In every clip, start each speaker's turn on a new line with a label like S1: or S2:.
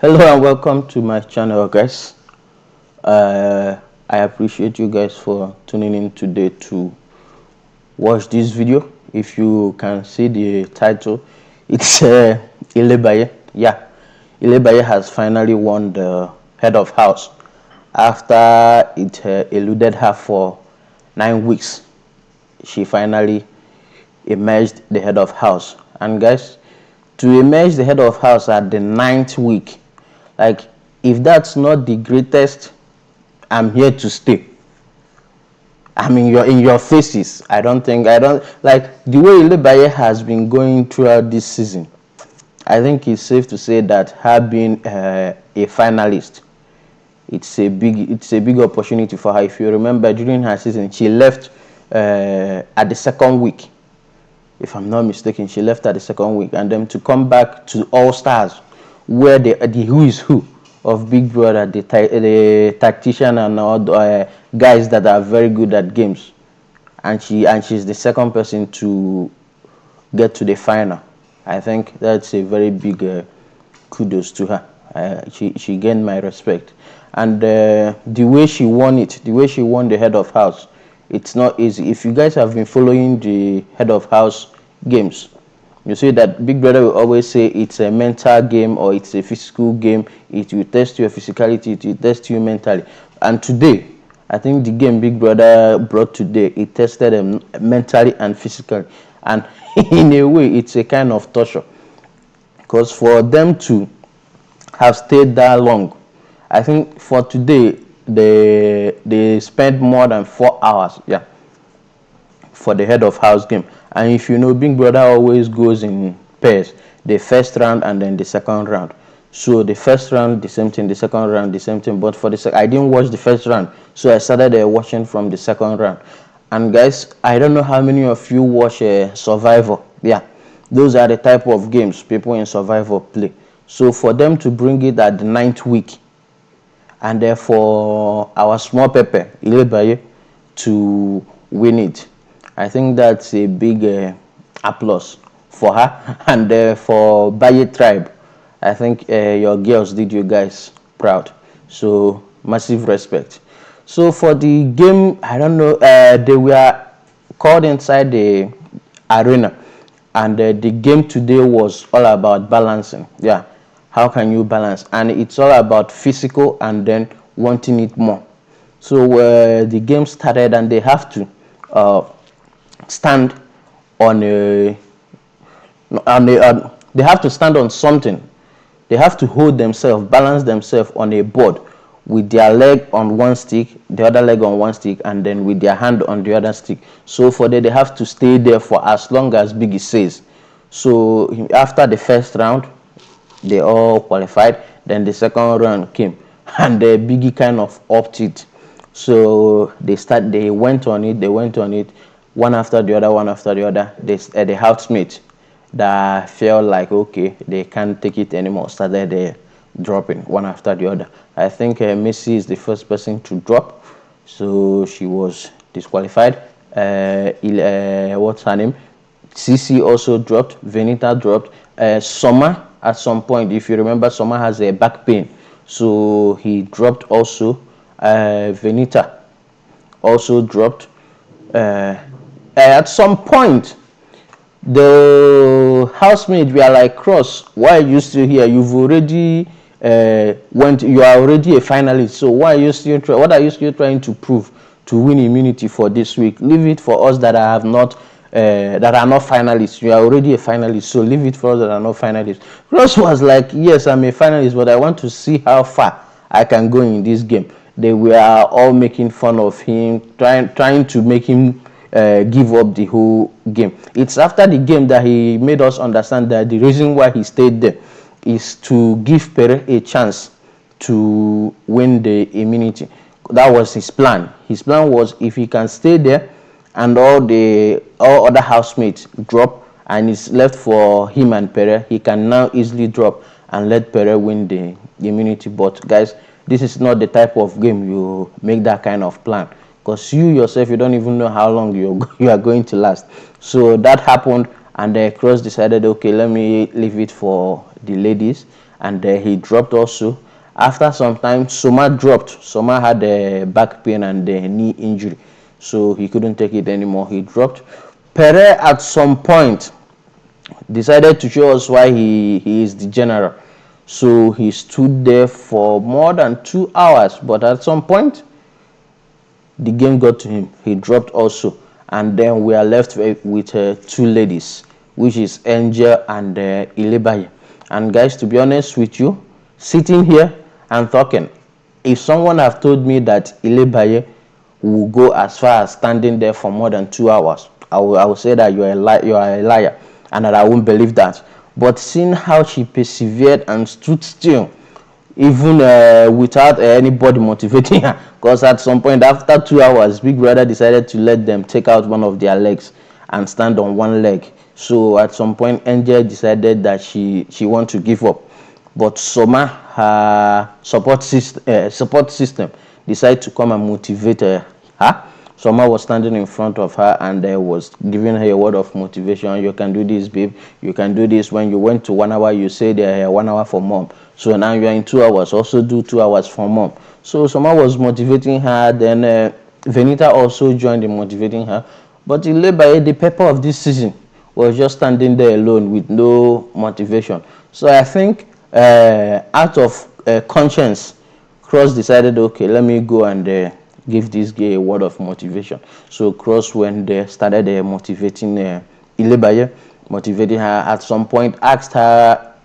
S1: Hello and welcome to my channel, guys. I appreciate you guys for tuning in today to watch this video. If you can see the title, it's Ilebaye. Yeah, Ilebaye has finally won the head of house after it eluded her for 9 weeks. She finally emerged the head of house. And guys, to emerge the head of house at the 9th week, like, if that's not the greatest I'm here to stay, I mean, you're in your faces. I don't like the way Ilebaye has been going throughout this season. I think it's safe to say that her being a finalist, it's a big opportunity for her. If you remember, during her season, she left at the 2nd week. If I'm not mistaken, she left at the 2nd week, and then to come back to All Stars, where the who is who of Big Brother, the tactician and all guys that are very good at games, and she's the 2nd person to get to the final. I think that's a very big kudos to her. She gained my respect, and the way she won it, the way she won the head of house, it's not easy. If you guys have been following the head of house games, you see that Big Brother will always say it's a mental game or it's a physical game. It will test your physicality, it will test you mentally. And today, I think the game Big Brother brought today, it tested them mentally and physically. And in a way, it's a kind of torture, because for them to have stayed that long, I think for today, they spent more than 4 hours, yeah, for the head of house game. And if you know, Big Brother always goes in pairs, the first round and then the 2nd round. So the first round, the same thing, the 2nd round, the same thing. But for the I didn't watch the first round, so I started watching from the 2nd round. And guys, I don't know how many of you watch Survivor. Yeah, those are the type of games people in Survivor play. So for them to bring it at the 9th week, and therefore our small pepper Ilebaye to win it, I think that's a big applause for her. And for Baye tribe, I think your girls did you guys proud, so massive respect. So for the game, I don't know, they were called inside the arena, and the game today was all about balancing. Yeah, how can you balance? And it's all about physical and then wanting it more. So the game started, and they have to stand on a they have to stand on something. They have to hold themselves, balance themselves on a board, with their leg on one stick, the other leg on one stick, and then with their hand on the other stick. So for that, they have to stay there for as long as Biggie says. So after the first round, they all qualified. Then the 2nd round came, and the Biggie kind of upped it. So they went on it, one after the other, one after the other. The housemates that felt like, okay, they can't take it anymore, started dropping one after the other. I think Missy is the first person to drop, so she was disqualified. What's her name? Ceec also dropped. Venita dropped. Summer, at some point, if you remember, Summer has a back pain, so he dropped also. Venita also dropped. At some point, the housemates were like, Cross, why are you still here? You've already you are already a finalist, so why are you still what are you still trying to prove to win immunity for this week? Leave it for us that are not finalists. You are already a finalist, so leave it for us that are not finalists. Cross was like, yes, I'm a finalist, but I want to see how far I can go in this game. They were all making fun of him, trying to make him give up the whole game. It's after the game that he made us understand that the reason why he stayed there is to give Pere a chance to win the immunity. That was his plan. His plan was, if he can stay there and all other housemates drop, and it's left for him and Pere, he can now easily drop and let Pere win the immunity. But guys, this is not the type of game you make that kind of plan, because you yourself, you don't even know how long you are going to last. So that happened, and Cross decided, okay, let me leave it for the ladies, and he dropped also. After some time, Soma dropped. Soma had a back pain and a knee injury, so he couldn't take it anymore. He dropped. Pere at some point decided to show us why he is the general. So he stood there for more than 2 hours, but at some point the game got to him. He dropped also, and then we are left with two ladies, which is Angel and Ilebaye. And guys, to be honest with you, sitting here and talking, if someone have told me that Ilebaye will go as far as standing there for more than 2 hours, I will say that you are a liar, and that I won't believe that. But seeing how she persevered and stood still, even without anybody motivating her, because at some point after 2 hours, Big Brother decided to let them take out one of their legs and stand on one leg. So at some point, Angel decided that she want to give up, but Soma, her support system decided to come and motivate her. Soma was standing in front of her and was giving her a word of motivation. You can do this, babe. You can do this. When you went to 1 hour, you said 1 hour for mom. So now you're in 2 hours. Also do 2 hours for mom. So Soma was motivating her. Then Venita also joined in motivating her. But Ilebaye, the pepper of this season, was just standing there alone with no motivation. So I think out of conscience, Cross decided, okay, let me go and give this girl a word of motivation. So Cross went there, started motivating Ilebaye, motivating her. At some point, asked her,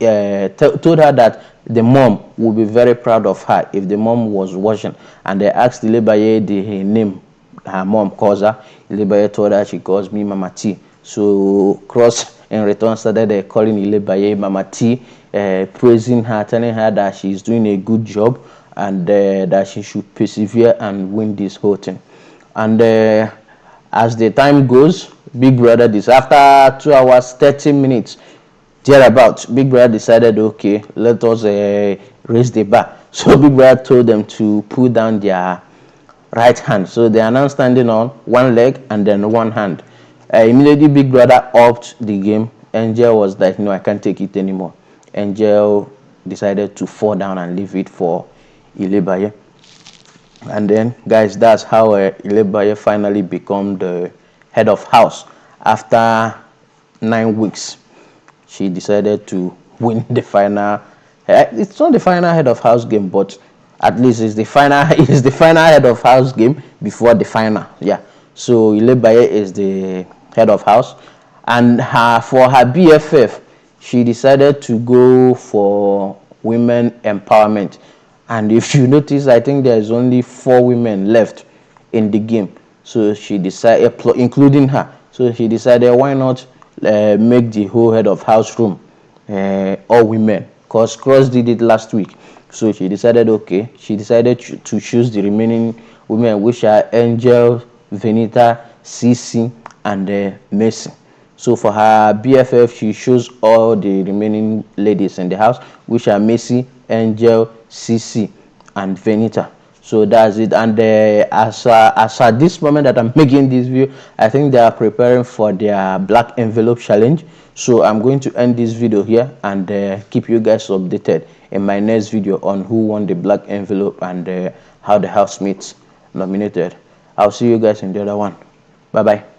S1: told her that the mom would be very proud of her if the mom was watching, and they asked Ilebaye the name her mom calls her. Ilebaye told her she calls me Mama T. So Cross in return started calling Ilebaye Mama T, praising her, telling her that she's doing a good job, and that she should persevere and win this whole thing. And as the time goes, Big Brother after 2 hours 30 minutes thereabout, Big Brother decided, okay, let us raise the bar. So Big Brother told them to put down their right hand. So they are now standing on one leg and then one hand. Immediately Big Brother upped the game. Angel was like, no, I can't take it anymore. Angel decided to fall down and leave it for Ilebaye. And then, guys, that's how Ilebaye finally became the head of house. After 9 weeks, she decided to win the final. It's not the final head of house game, but at least it's the final. It's the final head of house game before the final. Yeah. So Ilebaye is the head of house, and for her BFF, she decided to go for women empowerment. And if you notice, I think there's only 4 women left in the game. So she decided, including her. So she decided, why not make the whole head of house room all women? Because Cross did it last week. So she decided, okay, she decided to choose the remaining women, which are Angel, Venita, Ceec, and Mercy. So for her BFF, she chose all the remaining ladies in the house, which are Mercy, Angel, Ceec, and Venita. So that's it. And as at this moment that I'm making this video, I think they are preparing for their black envelope challenge. So I'm going to end this video here and keep you guys updated in my next video on who won the black envelope and how the housemates nominated. I'll see you guys in the other one. Bye bye.